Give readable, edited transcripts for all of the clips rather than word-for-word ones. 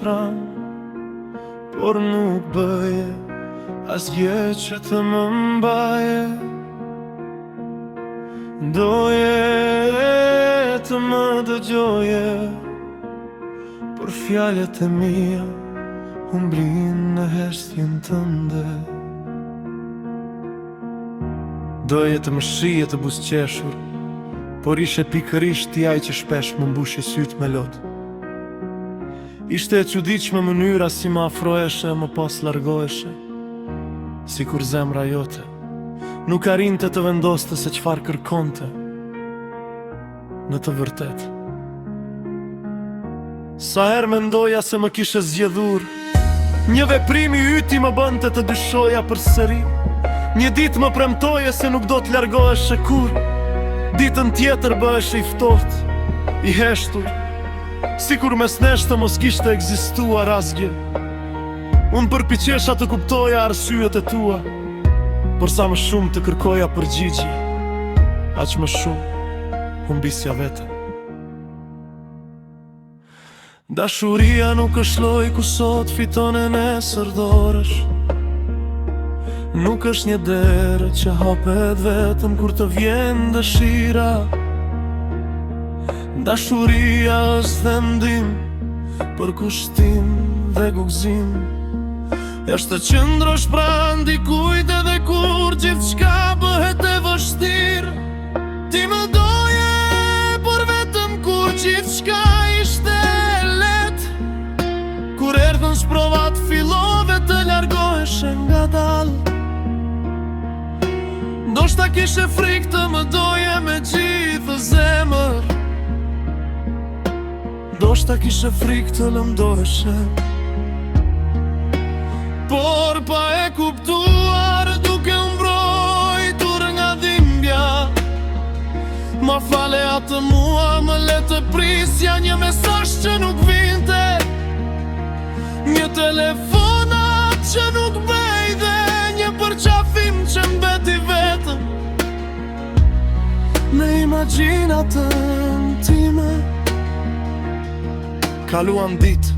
pran, por nuk bëje asgjë që të më mbaje. Doje të më dëgjoje, por fjalët e mia humblin në heshtjen tënde. Doje të më shije të buzëqeshur, por ishe pikërisht ti ai që shpesh më mbushje syt me lot. Ishte e çuditshme mënyra si më afroheshe më pas largoheshe, sikur zemra jote nuk arrinte të vendoste se çfarë kërkonte në të vërtetë. Sa herë mendoja se më kishe zgjedhur, një veprim i yti më bënte të dyshoja përsëri. Një ditë më premtoje se nuk do të largoheshe kur, ditën tjetër bëheshe i ftohtë, i heshtur, sikur mes nesh të mos kishte ekzistuar asgjë. Unë përpiqesha të kuptoja arsyet e tua, por sa më shumë të kërkoja përgjigje, aq më shumë humbisja vete. Dashuria nuk është lojë ku sot fiton e nesër dorësh. Nuk është një derë që hapet vetëm kur të vjen dëshira. Dashuria është vendim për kushtim dhe gugzim. Është të qëndrosh pranë dikujt edhe kur gjithçka bëhet e vështirë. Ti më doje, por vetëm kur gjithçka ishte lehtë. Kur erdhën sprovat fillove të largoheshe ngadalë. Ndoshta kishe frikë të më doje me gjithë zemër, ndoshta kishe frikë të lëmdoheshe, por pa e kuptuar duke mbrojtur nga dhimbja. Ma fale atë mua, më le të prisja një mesazh që nuk vinte, një telefonat që nuk bëj dhe një përqafim që mbeti vetëm në imagjinatën time. Kaluan ditë,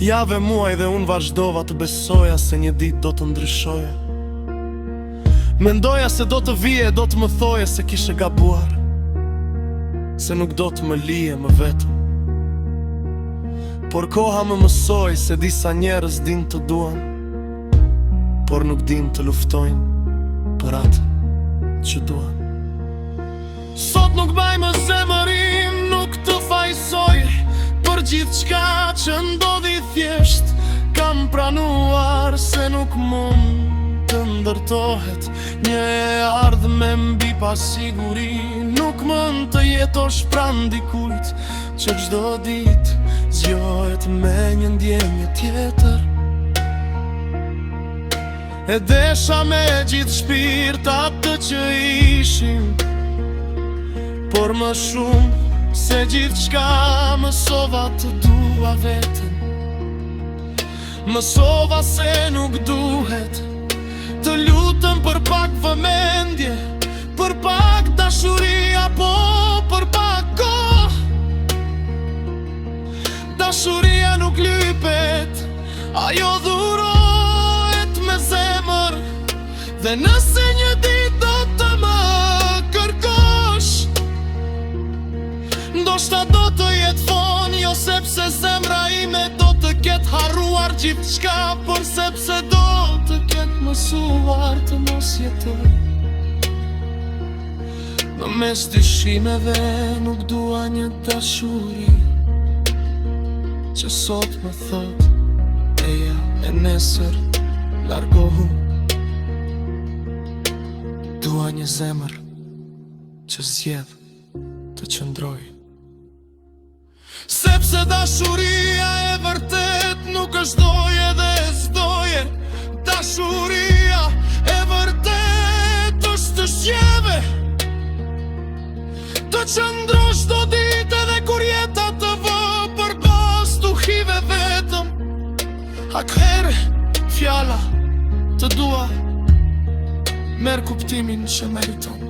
jave, muaj dhe unë vazhdova të besoja se një ditë do të ndryshoja. Mendoja se do të vije, do të më thoje se kishe gabuar, se nuk do të më lije më vetëm. Por koha më mësoi se disa njerëz din të duan, por nuk din të luftojnë për atë që duan. Sot nuk baj më zemërim, nuk të fajsoj për gjithçka që ndodhi thjesht. Kam pranuar se nuk mund të ndërtohet një ardhme mbi pasiguri. Nuk mund të jetosh pranë dikujt që çdo ditë zgjohet me një ndjenjë tjetër. E desha me gjithë shpirt atë që ishim, por më shumë se gjithçka mësova të dua veten. Mësova se nuk duhet të lutem për pak vëmendje, për pak dashuri apo për pak kohë. Dashuria nuk lypet, ajo dhurohet me zemër. Dhe nëse një ditë do të më kërkosh, ndoshta do të jetë foni, jo sepse zemra ime do të ketë harruar gjithçka, por sepse do të ketë mësuar të mos jetoj. Në mes dyshimeve nuk dua një dashuri që sot më thot eja e nesër largohu. Dua një zemër që zgjedh të qëndroj. Sepse dashuria e vërtet nuk është doje dhe s'doje. Dashuria e vërtet është të shjeve, të qëndrosh do ditë edhe kur jeta të vë përbas duhive vetëm. Atëherë fjala të dua merr kuptimin që meriton.